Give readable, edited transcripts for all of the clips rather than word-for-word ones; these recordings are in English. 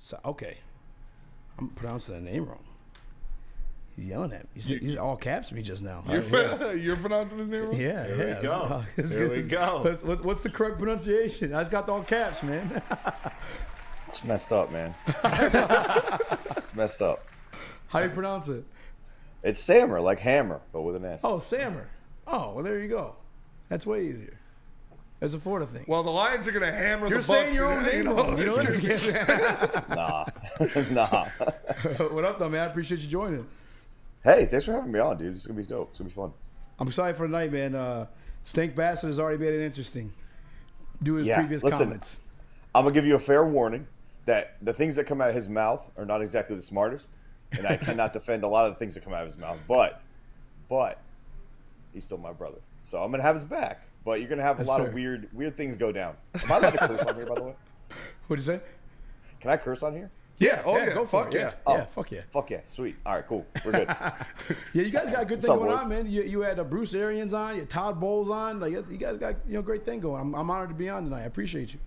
So, okay. I'm pronouncing the name wrong. He's yelling at me. He's all caps me just now. You're pronouncing his name wrong? Yeah, There we go. There we go. What's the correct pronunciation? I just got the all caps, man. It's messed up, man. It's messed up. How do you pronounce it? It's Sammer, like hammer, but with an S. Oh, Sammer. Oh, well, there you go. That's way easier. That's a Florida thing. Well, the Lions are going to hammer You're the Bucs. saying your own name wrong. You know what? Nah. What up, though, man? I appreciate you joining. Hey, thanks for having me on, dude. It's going to be dope. It's going to be fun. I'm excited for tonight, man. Stank Bastard has already made it interesting. Do his previous comments. I'm going to give you a fair warning that the things that come out of his mouth are not exactly the smartest, and I cannot defend a lot of the things that come out of his mouth. But he's still my brother. So I'm going to have his back. But you're going to have a lot of weird things go down. Am I allowed to curse on here, by the way? What'd you say? Can I curse on here? Yeah. Oh, yeah. Go for Fuck it. yeah. Yeah, fuck yeah. Fuck yeah. Sweet. All right, cool. We're good. Yeah, you guys got a good thing What's up, going boys? on, man. You had Bruce Arians on, you had Todd Bowles on. Like, you guys got great thing going. I'm honored to be on tonight. I appreciate you.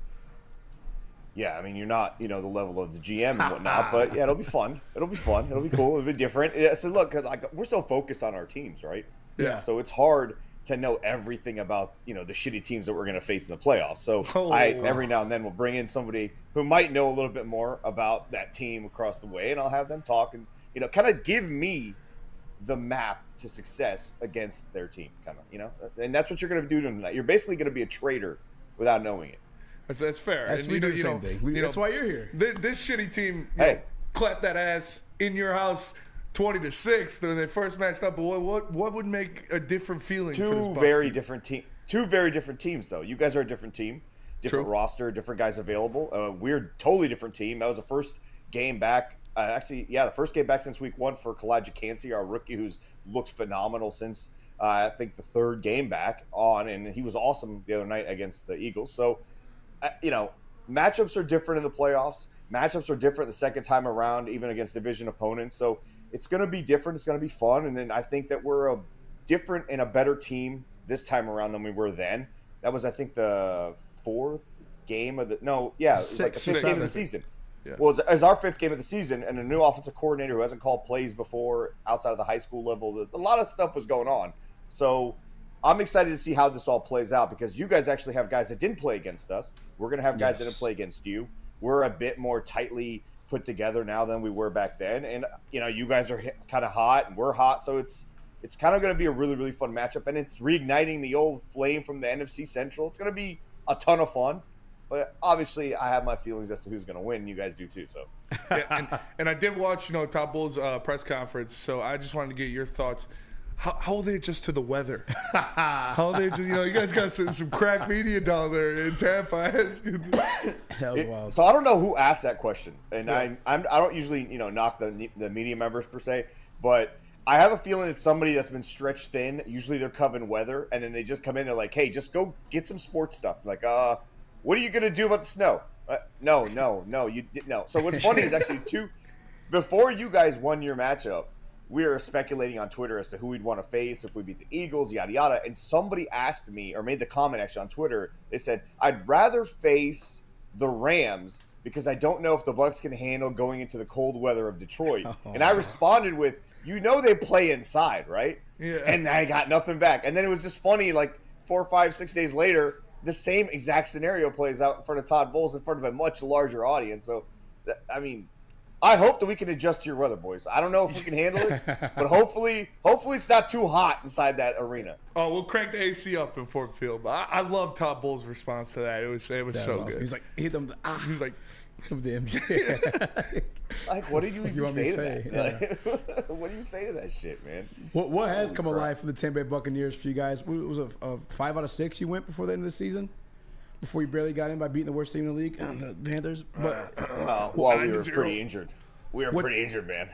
Yeah, I mean, you're not, the level of the GM and whatnot, but yeah, it'll be fun. It'll be fun. It'll be cool. It'll be different. Yeah, so look, 'cause we're so focused on our teams, right? Yeah. So it's hard to know everything about, the shitty teams that we're going to face in the playoffs. So every now and then will bring in somebody who might know a little bit more about that team across the way, and I'll have them talk and, kind of give me the map to success against their team, kind of, and that's what you're going to do tonight. You're basically going to be a traitor without knowing it. That's fair. That's, and we do the same thing. That's why you're here. This shitty team clapped that ass in your house 20-6 when they first matched up. But what would make a different feeling for this Bucs team? Two very different teams, though. You guys are a different team, different roster, different guys available. We're totally different team. That was the first game back. The first game back since week 1 for Kalijah Cansey, our rookie, who's looked phenomenal since I think the third game back on, and he was awesome the other night against the Eagles. So, matchups are different in the playoffs. Matchups are different the second time around, even against division opponents. So it's going to be different. It's going to be fun. And then I think that we're a different and a better team this time around than we were then. That was, I think, the fourth game of the – no, yeah, it was like the fifth game of the season. Yeah. Well, it was our fifth game of the season, and a new offensive coordinator who hasn't called plays before outside of the high school level. A lot of stuff was going on. So I'm excited to see how this all plays out because you guys actually have guys that didn't play against us. We're going to have guys that didn't play against you. We're a bit more tightly put together now than we were back then. And, you guys are kind of hot and we're hot. So it's kind of going to be a really, really fun matchup. And it's reigniting the old flame from the NFC Central. It's going to be a ton of fun. But obviously, I have my feelings as to who's going to win. You guys do too. So, and I did watch, Todd Bowles' press conference. So I just wanted to get your thoughts. How will they adjust to the weather? How will they just, you guys got some crack media down there in Tampa. So I don't know who asked that question, and I don't usually knock the media members per se, but I have a feeling it's somebody that's been stretched thin. Usually they're covering weather, and then they just come in and they're like, hey, just go get some sports stuff. Like, what are you gonna do about the snow? No, you didn't. No. So what's funny is actually before you guys won your matchup, we were speculating on Twitter as to who we'd want to face if we beat the Eagles, yada, yada. And somebody asked me, or made the comment actually on Twitter, they said, I'd rather face the Rams because I don't know if the Bucs can handle going into the cold weather of Detroit. And I responded with, they play inside, right? Yeah. And I got nothing back. And then it was just funny, like 4, 5, 6 days later, the same exact scenario plays out in front of Todd Bowles in front of a much larger audience. So, I hope that we can adjust to your weather, boys. I don't know if we can handle it, but hopefully it's not too hot inside that arena. Oh, we'll crank the AC up in Ford Field. But I love Todd Bowles' response to that. It was so awesome. good. He's like, hit them. He was like, like, what did you even say to that? Yeah. Like, what do you say to that shit, man? What has come alive for the Tampa Bay Buccaneers for you guys? It was a 5 out of 6 you went before the end of the season? Before you barely got in by beating the worst team in the league, the Panthers? But we were pretty injured. We were pretty injured, man.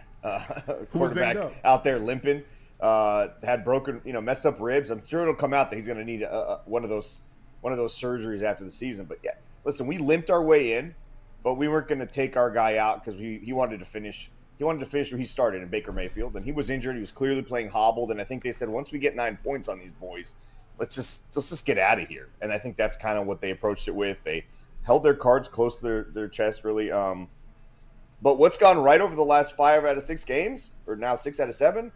Quarterback out there limping, had broken, messed up ribs. I'm sure it'll come out that he's going to need one of those surgeries after the season. But yeah, listen, we limped our way in, but we weren't going to take our guy out because he wanted to finish. He wanted to finish where he started in Baker Mayfield, and he was injured. He was clearly playing hobbled, and I think they said once we get 9 points on these boys, let's just get out of here. And I think that's kind of what they approached it with. They held their cards close to their chest, really. But what's gone right over the last 5 out of 6 games, or now 6 out of 7,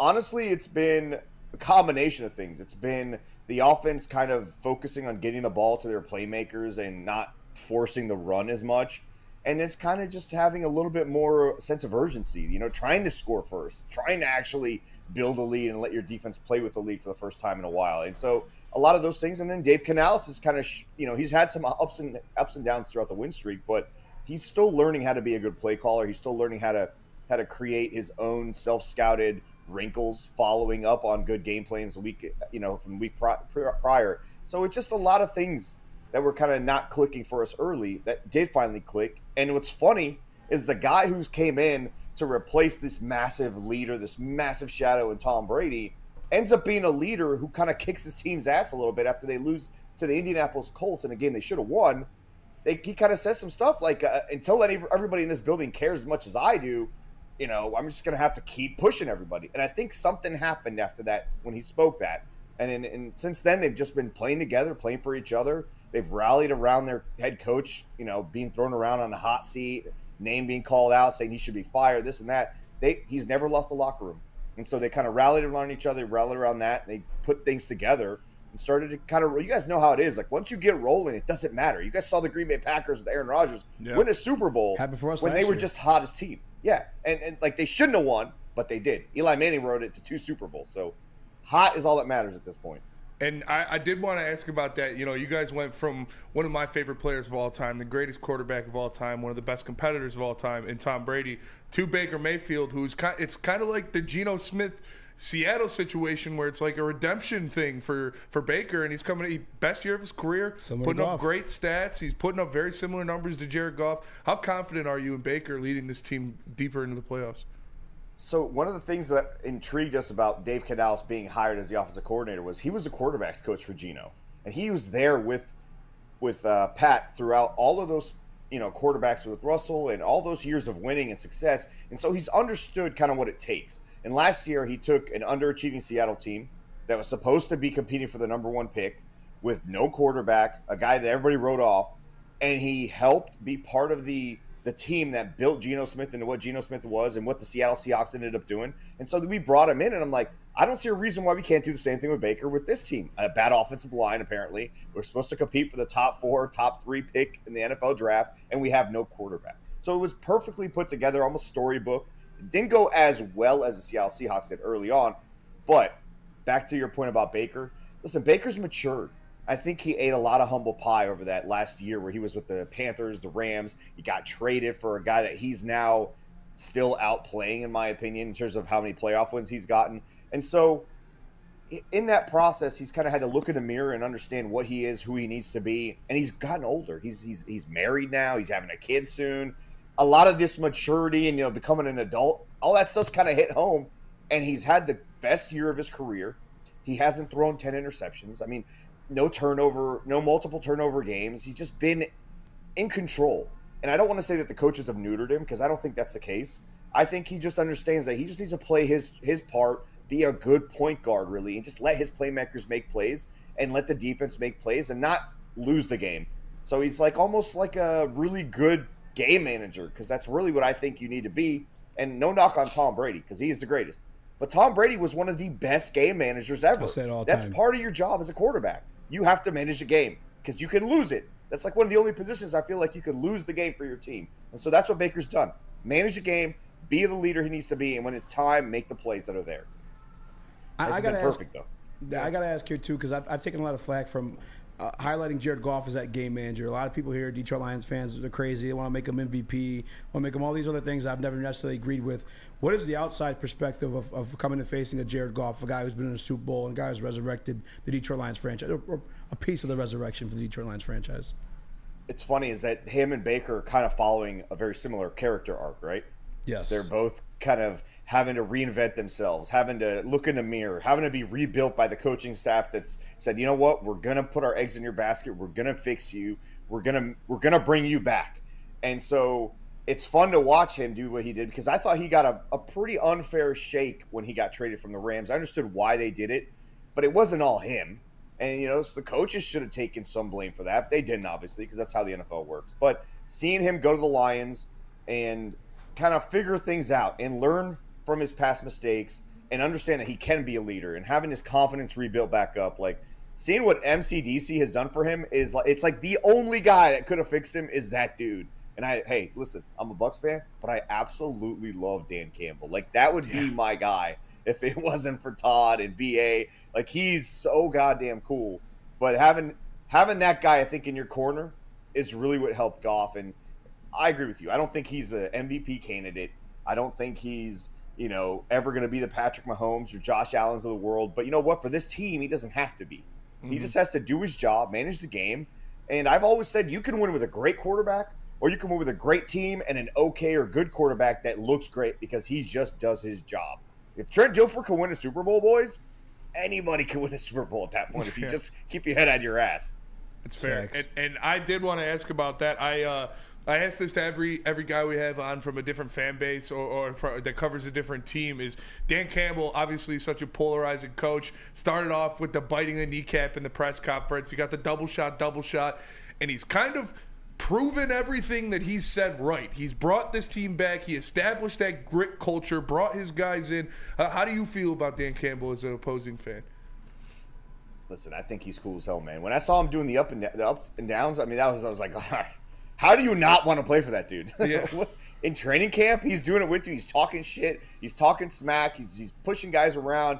honestly, it's been a combination of things. It's been the offense kind of focusing on getting the ball to their playmakers and not forcing the run as much. And it's kind of just having a little bit more sense of urgency, trying to score first, trying to actually build a lead and let your defense play with the lead for the first time in a while. And so a lot of those things. And then Dave Canales is kind of, he's had some ups and downs throughout the win streak, but he's still learning how to be a good play caller. He's still learning how to create his own self-scouted wrinkles, following up on good game plans from the week prior. So it's just a lot of things that were kind of not clicking for us early that did finally click. And what's funny is the guy who's came in to replace this massive leader, this massive shadow in Tom Brady, ends up being a leader who kind of kicks his team's ass a little bit after they lose to the Indianapolis Colts in a game they should have won. He kind of says some stuff like, until everybody in this building cares as much as I do, I'm just going to have to keep pushing everybody. And I think something happened after that when he spoke that. And since then, they've just been playing together, playing for each other. They've rallied around their head coach, being thrown around on the hot seat, name being called out, saying he should be fired, this and that. He's never lost the locker room. And so they kind of rallied around each other, rallied around that. And they put things together and started to kind of – you guys know how it is. Like, once you get rolling, it doesn't matter. You guys saw the Green Bay Packers with Aaron Rodgers win a Super Bowl when they were just hottest team. Yeah, and like they shouldn't have won, but they did. Eli Manning rode it to 2 Super Bowls. So hot is all that matters at this point. And I did want to ask about that. You guys went from one of my favorite players of all time, the greatest quarterback of all time, one of the best competitors of all time in Tom Brady, to Baker Mayfield, it's kind of like the Geno Smith Seattle situation where it's like a redemption thing for Baker, and he's coming best year of his career, putting up great stats. He's putting up very similar numbers to Jared Goff. How confident are you in Baker leading this team deeper into the playoffs? So one of the things that intrigued us about Dave Canales being hired as the offensive coordinator was he was a quarterbacks coach for Geno, and he was there with Pat throughout all of those quarterbacks with Russell and all those years of winning and success, and so he's understood kind of what it takes. And last year he took an underachieving Seattle team that was supposed to be competing for the number 1 pick with no quarterback, a guy that everybody wrote off, and he helped be part of the team that built Geno Smith into what Geno Smith was and what the Seattle Seahawks ended up doing. And so we brought him in, and I'm like, I don't see a reason why we can't do the same thing with Baker with this team. A bad offensive line, apparently. We're supposed to compete for the top 4, top 3 pick in the NFL draft, and we have no quarterback. So it was perfectly put together, almost storybook. It didn't go as well as the Seattle Seahawks did early on, but back to your point about Baker. Listen, Baker's matured. I think he ate a lot of humble pie over that last year where he was with the Panthers, the Rams. He got traded for a guy that he's now still outplaying, in my opinion, in terms of how many playoff wins he's gotten. And so in that process, he's kind of had to look in the mirror and understand what he is, who he needs to be. And he's gotten older. He's married now. He's having a kid soon. A lot of this maturity and, becoming an adult, all that stuff's kind of hit home. And he's had the best year of his career. He hasn't thrown 10 interceptions. I mean, no multiple turnover games. He's just been in control. And I don't want to say that the coaches have neutered him because I don't think that's the case. I think he just understands that he just needs to play his part, be a good point guard, really, and just let his playmakers make plays and let the defense make plays and not lose the game. So he's almost like a really good game manager because that's really what I think you need to be. And no knock on Tom Brady because he is the greatest. But Tom Brady was one of the best game managers ever. That's part of your job as a quarterback. You have to manage a game because you can lose it. That's one of the only positions I feel like you can lose the game for your team. And so that's what Baker's done. Manage the game, be the leader he needs to be, and when it's time, make the plays that are there. I got to perfect, though. I got to ask here, too, because I've taken a lot of flack from highlighting Jared Goff as that game manager. A lot of people here, Detroit Lions fans, they're crazy. They want to make him MVP, want to make him all these other things I've never necessarily agreed with. What is the outside perspective of coming and facing a Jared Goff, a guy who's been in a Super Bowl and a guy who's resurrected the Detroit Lions franchise, or a piece of the resurrection for the Detroit Lions franchise? It's funny is that him and Baker are kind of following a very similar character arc, right? Yes. They're both kind of having to reinvent themselves, having to look in the mirror, having to be rebuilt by the coaching staff that's said, you know what, we're going to put our eggs in your basket. We're going to fix you. We're going to bring you back. And so it's fun to watch him do what he did because I thought he got a pretty unfair shake when he got traded from the Rams. I understood why they did it, but it wasn't all him. And, so the coaches should have taken some blame for that. They didn't, obviously, because that's how the NFL works. But seeing him go to the Lions and kind of figure things out and learn from his past mistakes and understand that he can be a leader and having his confidence rebuilt back up. Like, seeing what MCDC has done for him is like, it's like the only guy that could have fixed him is that dude. And hey, listen, I'm a Bucs fan, but I absolutely love Dan Campbell. Like, that would be my guy if it wasn't for Todd and BA. Like, he's so goddamn cool. But having that guy, I think, in your corner is really what helped Goff. And I agree with you. I don't think he's an MVP candidate. I don't think he's, ever going to be the Patrick Mahomes or Josh Allen's of the world. But you know what? For this team, he doesn't have to be. He just has to do his job, manage the game. And I've always said you can win with a great quarterback, or you can win with a great team and an okay or good quarterback that looks great because he just does his job. If Trent Dilfer can win a Super Bowl, boys, anybody can win a Super Bowl at that point if you just keep your head out of your ass. It's fair. And I did want to ask about that. I asked this to every guy we have on from a different fan base or that covers a different team. Is Dan Campbell, obviously such a polarizing coach, started off with the biting the kneecap in the press conference. He got the double shot, and he's kind of proven everything that he's said right. He's brought this team back. He established that grit culture, brought his guys in. How do you feel about Dan Campbell as an opposing fan? Listen, I think he's cool as hell, man. When I saw him doing the ups and downs, I mean, I was like, all right, how do you not want to play for that dude? Yeah. In training camp, he's doing it with you. He's talking shit. He's talking smack. He's pushing guys around.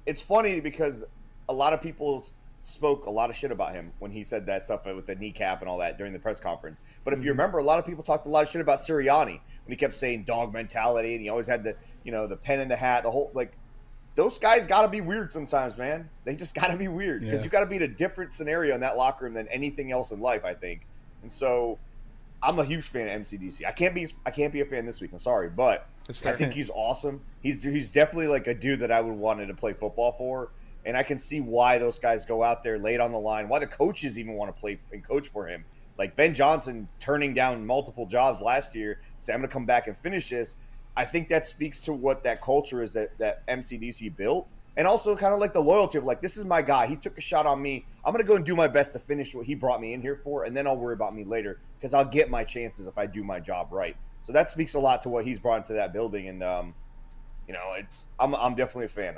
It's funny because a lot of people spoke a lot of shit about him when he said that stuff with the kneecap and all that during the press conference. But if you remember, a lot of people talked a lot of shit about Sirianni when he kept saying dog mentality, and he always had the the pen in the hat, the whole those guys got to be weird sometimes, man. They just got to be weird because you got to be in a different scenario in that locker room than anything else in life, I think. And so I'm a huge fan of MCDC. I can't be a fan this week. I'm sorry, but I think he's awesome. He's definitely like a dude that I would want to play football for. And I can see why those guys go out there late on the line, why the coaches even want to play and coach for him. Like Ben Johnson turning down multiple jobs last year, say, I'm going to come back and finish this. I think that speaks to what that culture is that MCDC built. And also kind of like the loyalty of like, this is my guy. He took a shot on me. I'm going to go and do my best to finish what he brought me in here for, and then I'll worry about me later because I'll get my chances if I do my job right. So that speaks a lot to what he's brought into that building. And, I'm definitely a fan.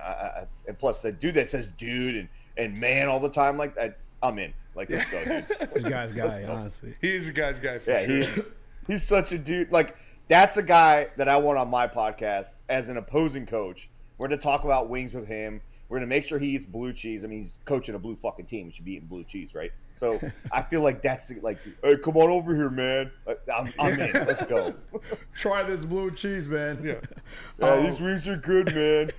And plus, the dude that says dude and man all the time like that, I'm in. Like, let's go, dude. This guy's guy, honestly. He is a guy's guy for sure. He's such a dude. Like, that's a guy that I want on my podcast as an opposing coach. We're going to talk about wings with him. We're going to make sure he eats blue cheese. I mean, he's coaching a blue fucking team. He should be eating blue cheese, right? So I feel like that's like, hey, come on over here, man. I'm in. Let's go. Try this blue cheese, man. Yeah, these wings are good, man.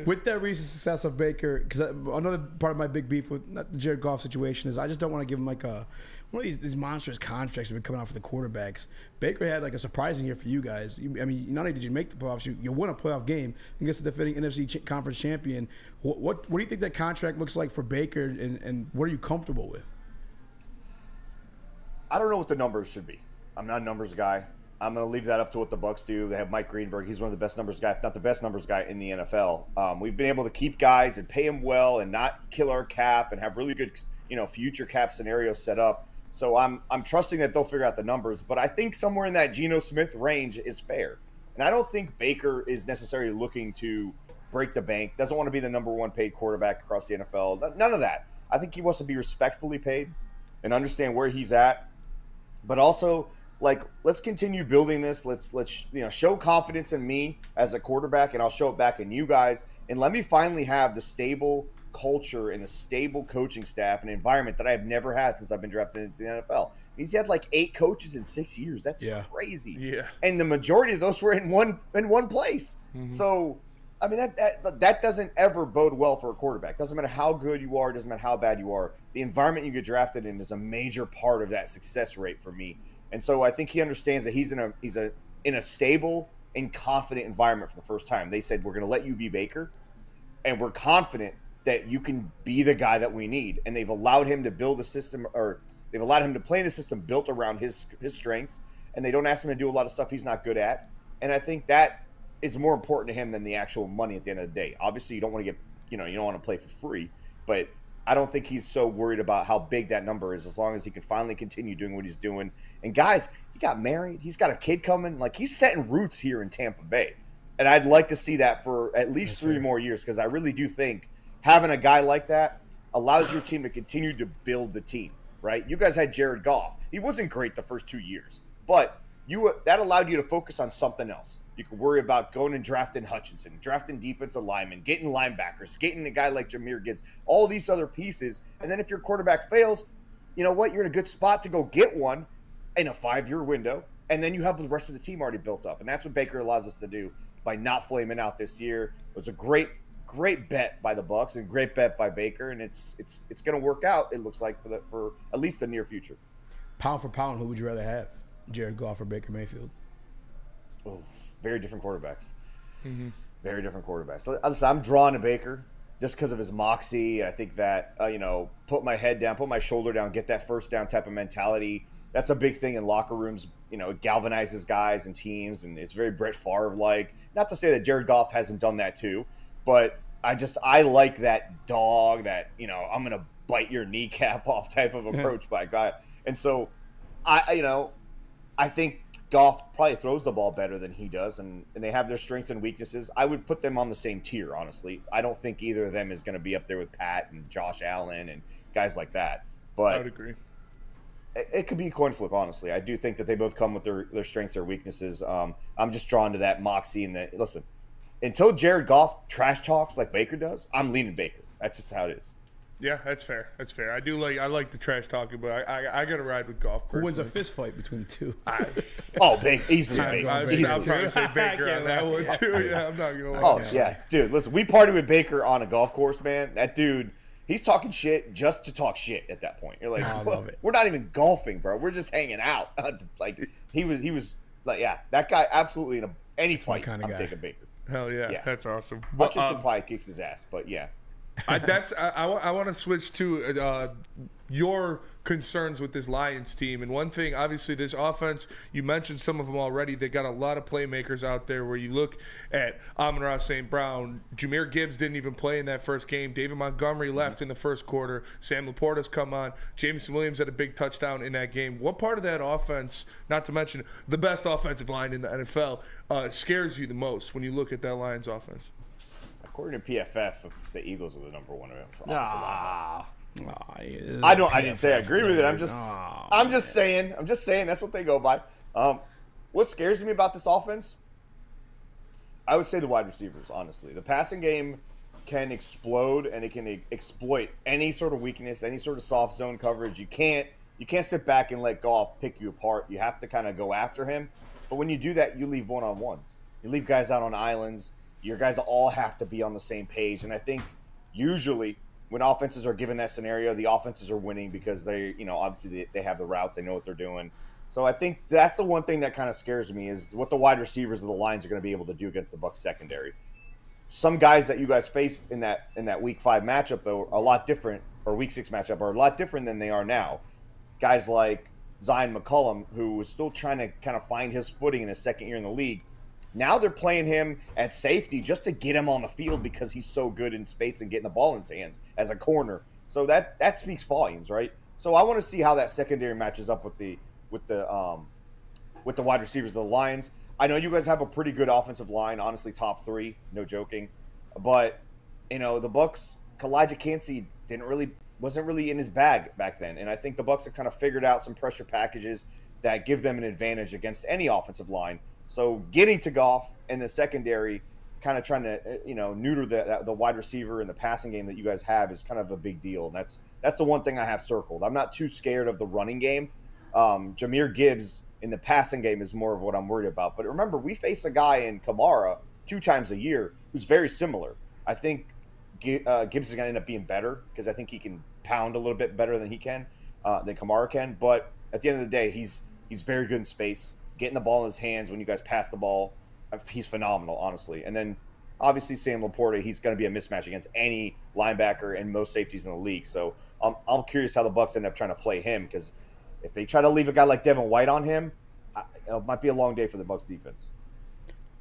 With that recent success of Baker, because another part of my big beef with the Jared Goff situation is I just don't want to give him like one of these monstrous contracts that have been coming out for the quarterbacks. Baker had like a surprising year for you guys. I mean, not only did you make the playoffs, you won a playoff game against the defending NFC conference champion. What do you think that contract looks like for Baker, and what are you comfortable with? I don't know what the numbers should be. I'm not a numbers guy. I'm going to leave that up to what the Bucs do. They have Mike Greenberg. He's one of the best numbers guys, if not the best numbers guy in the NFL. We've been able to keep guys and pay them well and not kill our cap and have really good, future cap scenarios set up. So I'm trusting that they'll figure out the numbers. But I think somewhere in that Geno Smith range is fair. And I don't think Baker is necessarily looking to break the bank, doesn't want to be the number one paid quarterback across the NFL. None of that. I think he wants to be respectfully paid and understand where he's at. But also, like, let's continue building this. Let's show confidence in me as a quarterback, and I'll show it back in you guys. And let me finally have the stable culture and a stable coaching staff and environment that I have never had since I've been drafted into the NFL. He's had like 8 coaches in 6 years. That's crazy. Yeah. And the majority of those were in one place. Mm-hmm. So, I mean, that doesn't ever bode well for a quarterback. Doesn't matter how good you are, doesn't matter how bad you are. The environment you get drafted in is a major part of that success rate for me. And so I think he understands that he's in a stable and confident environment for the first time. They said, we're going to let you be Baker, and we're confident that you can be the guy that we need. And they've allowed him to build a system, or they've allowed him to play in a system built around his strengths, and they don't ask him to do a lot of stuff he's not good at. And I think that is more important to him than the actual money at the end of the day. Obviously, you don't want to get, you don't want to play for free, but I don't think he's so worried about how big that number is as long as he can finally continue doing what he's doing. And guys, he got married. He's got a kid coming. Like, he's setting roots here in Tampa Bay. And I'd like to see that for at least 3 more years, because I really do think having a guy like that allows your team to continue to build the team, right? You guys had Jared Goff. He wasn't great the first 2 years, but that allowed you to focus on something else. You could worry about going and drafting Hutchinson, drafting defensive linemen, getting linebackers, getting a guy like Jahmyr Gibbs, all these other pieces. And then if your quarterback fails, you know what? You're in a good spot to go get one in a 5-year window, and then you have the rest of the team already built up. And that's what Baker allows us to do by not flaming out this year. It was a great bet by the Bucs and great bet by Baker, and it's going to work out, it looks like, for at least the near future. Pound for pound, who would you rather have, Jared Goff or Baker Mayfield? Oh, very different quarterbacks. Mm-hmm. Very different quarterbacks. So, listen, I'm drawn to Baker just because of his moxie. I think that, put my head down, put my shoulder down, get that first down type of mentality. That's a big thing in locker rooms. It galvanizes guys and teams, and it's very Brett Favre-like. Not to say that Jared Goff hasn't done that too, but I like that dog, that, I'm going to bite your kneecap off type of approach by a guy. And so, I think Goff probably throws the ball better than he does, and they have their strengths and weaknesses. I would put them on the same tier, honestly. I don't think either of them is going to be up there with Pat and Josh Allen and guys like that. But I would agree. It could be a coin flip, honestly. I do think that they both come with their strengths, their weaknesses. I'm just drawn to that moxie and that. Listen, until Jared Goff trash talks like Baker does, I'm leaning Baker. That's just how it is. Yeah, that's fair. That's fair. I like the trash talking, but I got to ride with Goff personally. Who wins a fist fight between the two? Easily Baker. I'll probably say Baker on that one too. Yeah, I'm not gonna lie. Oh yeah, dude. Listen, we partied with Baker on a golf course, man. That dude. He's talking shit just to talk shit at that point. You're like, I love it. We're not even golfing, bro. We're just hanging out. Like he was like, yeah, that guy absolutely in any fight. I'm taking Baker. Hell yeah, that's awesome. Hutchinson probably kicks his ass, but yeah. I want to switch to your concerns with this Lions team. And one thing, obviously, this offense, you mentioned some of them already. They got a lot of playmakers out there where you look at Amon-Ra St. Brown. Jahmyr Gibbs didn't even play in that first game. David Montgomery left in the first quarter. Sam Laporta's come on. Jameson Williams had a big touchdown in that game. What part of that offense, not to mention the best offensive line in the NFL, scares you the most when you look at that Lions offense? According to PFF, the Eagles are the number one offensive line. I didn't say I agree with it. I'm just saying that's what they go by. What scares me about this offense? I would say the wide receivers, honestly. The passing game can explode and it can exploit any sort of weakness, any sort of soft zone coverage. You can't sit back and let Goff pick you apart. You have to kind of go after him. But when you do that, you leave one-on-ones. You leave guys out on islands. Your guys all have to be on the same page. And I think usually when offenses are given that scenario, the offenses are winning because they, obviously they have the routes, they know what they're doing. So I think that's the one thing that kind of scares me is what the wide receivers of the Lions are going to be able to do against the Bucs secondary. Some guys that you guys faced in that Week 5 matchup, though, are a lot different, or Week 6 matchup, are a lot different than they are now. Guys like Zion McCollum, who was still trying to kind of find his footing in his second year in the league. Now they're playing him at safety just to get him on the field because he's so good in space and getting the ball in his hands as a corner. So that speaks volumes, right? So I want to see how that secondary matches up with the wide receivers of the Lions. I know you guys have a pretty good offensive line, honestly, top 3, no joking. But the Bucs, Elijah Cansey wasn't really in his bag back then, and I think the Bucs have kind of figured out some pressure packages that give them an advantage against any offensive line. So getting to Goff in the secondary, kind of trying to neuter the wide receiver and the passing game that you guys have is kind of a big deal. And that's the one thing I have circled. I'm not too scared of the running game. Jahmyr Gibbs in the passing game is more of what I'm worried about. But remember, we face a guy in Kamara 2 times a year who's very similar. I think Gibbs is going to end up being better because I think he can pound a little bit better than Kamara can. But at the end of the day, he's very good in space. Getting the ball in his hands when you guys pass the ball, he's phenomenal, honestly. And then, obviously, Sam Laporta, he's going to be a mismatch against any linebacker and most safeties in the league. So I'm curious how the Bucs end up trying to play him because if they try to leave a guy like Devin White on him, it might be a long day for the Bucs defense.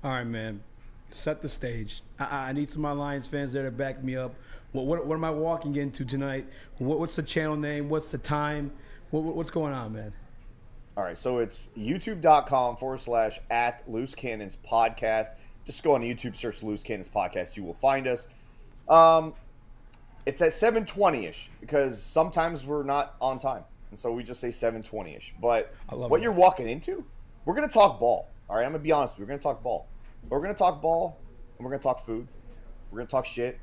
All right, man. Set the stage. I need some of my Lions fans there to back me up. What am I walking into tonight? What's the channel name? What's the time? What's going on, man? All right, so it's youtube.com/@LooseCannonsPodcast. Just go on YouTube, search Loose Cannons Podcast. You will find us. It's at 7:20-ish because sometimes we're not on time. And so we just say 7:20-ish. But what you're walking into, we're going to talk ball. All right, I'm going to be honest with you. We're going to talk ball. But we're going to talk ball, and we're going to talk food. We're going to talk shit.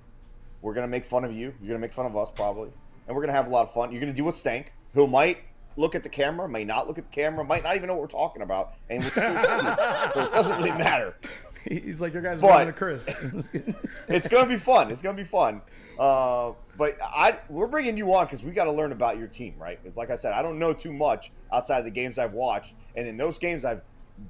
We're going to make fun of you. You're going to make fun of us probably. And we're going to have a lot of fun. You're going to deal with Stank, who might look at the camera, may not look at the camera, might not even know what we're talking about, and we'll still see. So it doesn't really matter. He's like, your guys are to Chris. It's going to be fun. It's going to be fun. But we're bringing you on because we got to learn about your team, right? Because like I said, I don't know too much outside of the games I've watched, and in those games I've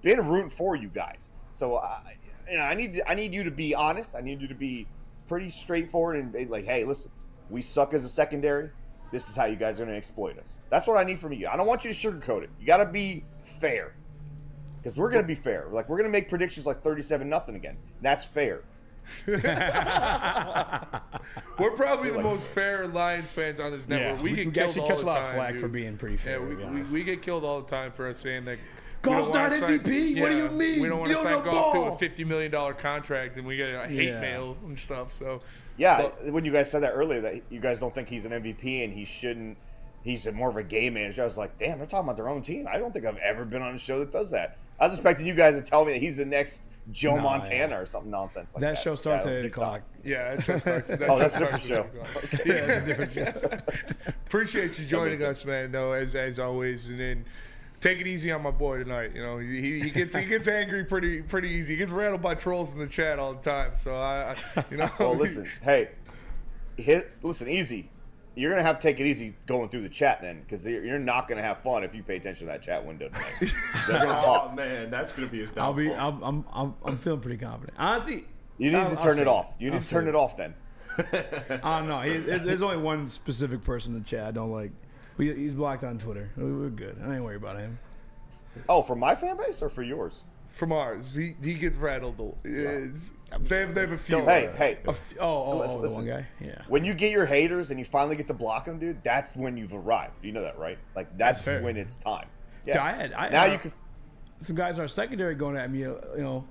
been rooting for you guys. So I need you to be honest. I need you to be pretty straightforward and be like, hey, listen, we suck as a secondary. This is how you guys are going to exploit us. That's what I need from you. I don't want you to sugarcoat it. You got to be fair. Because we're going to be fair. Like, we're going to make predictions like 37-0 again. That's fair. We're probably the most fair Lions fans on this network. We catch a lot of flack for being pretty fair. Yeah, we get killed all the time for us saying that Goff's not MVP. What do you mean? We don't want to sign Goff to a $50 million contract, and we get hate mail and stuff. So when you guys said that earlier, that you guys don't think he's an MVP and he shouldn't. He's more of a game manager. I was like, damn, they're talking about their own team. I don't think I've ever been on a show that does that. I was expecting you guys to tell me that he's the next Joe Montana or something nonsense like that. That show starts at 8 o'clock. Yeah, that show starts. That's a different show. Okay. Yeah, it's a different show. Appreciate you joining us, man. Though as always, and then take it easy on my boy tonight. You know, he gets angry pretty easy. He gets rattled by trolls in the chat all the time. So Well, listen, listen, easy. You're gonna have to take it easy going through the chat then, because you're not gonna have fun if you pay attention to that chat window tonight. They're gonna talk. Oh man, that's gonna be his downfall. I'm feeling pretty confident. Honestly, you need to turn it off. You need to turn it off then. I don't know. There's only one specific person in the chat I don't like. He's blocked on Twitter. We're good. I ain't worried about him. Oh, for my fan base or for yours? From ours, he gets rattled. They have a few. Hey. The one guy. Yeah. When you get your haters and you finally get to block them, dude, that's when you've arrived. You know that, right? Like that's when it's time. Yeah. You can. Some guys in our secondary going at me,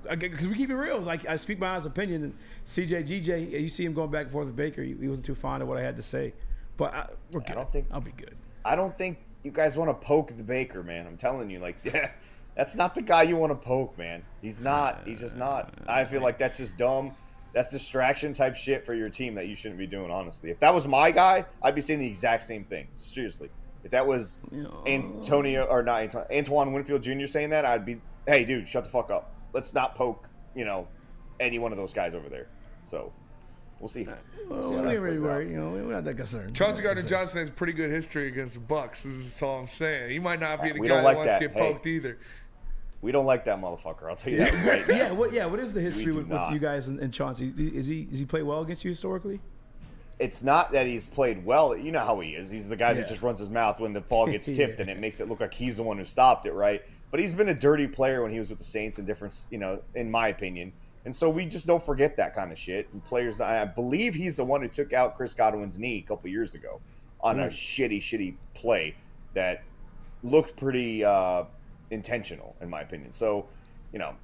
because we keep it real. Like I speak my honest opinion. And CJ, GJ, you see him going back and forth with Baker. He wasn't too fond of what I had to say, but we're good. I'll be good. I don't think you guys want to poke the Baker, man. I'm telling you, that's not the guy you want to poke, man. He's not. He's just not. I feel like that's just dumb. That's distraction type shit for your team that you shouldn't be doing, honestly. If that was my guy, I'd be saying the exact same thing. Seriously. If that was Antoine Winfield Jr. saying that, I'd be, hey, dude, shut the fuck up. Let's not poke, any one of those guys over there. So we'll see. We're not that concerned. Chauncey Gardner-Johnson has pretty good history against the Bucs. This is all I'm saying. He might not be the guy that wants to get poked either. We don't like that motherfucker. I'll tell you that right now. What is the history with you guys and Chauncey? Does he play well against you historically? It's not that he's played well. You know how he is. He's the guy that just runs his mouth when the ball gets tipped and it makes it look like he's the one who stopped it, right? But he's been a dirty player when he was with the Saints and different, in my opinion. And so we just don't forget that kind of shit. And players, I believe he's the one who took out Chris Godwin's knee a couple years ago on a shitty play that looked pretty intentional, in my opinion. So,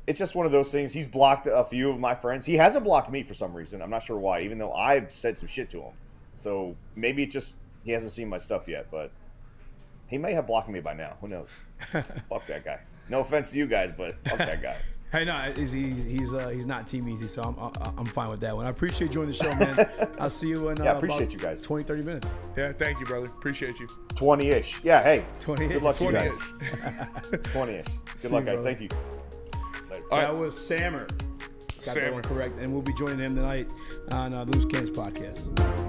it's just one of those things. He's blocked a few of my friends. He hasn't blocked me for some reason. I'm not sure why, even though I've said some shit to him. So maybe it's just he hasn't seen my stuff yet, but he may have blocked me by now. Who knows? Fuck that guy. No offense to you guys, but fuck that guy. Hey, no, he's not Team Easy, so I'm fine with that one. I appreciate you joining the show, man. I'll see you in appreciate you guys. 20, 30 minutes. Yeah, thank you, brother. Appreciate you. 20-ish. Yeah, hey. 20-ish. Good luck to you guys. 20-ish. Good luck, guys. Thank you. That was Sammer. Got that one correct. And we'll be joining him tonight on Loose Cannons Podcast.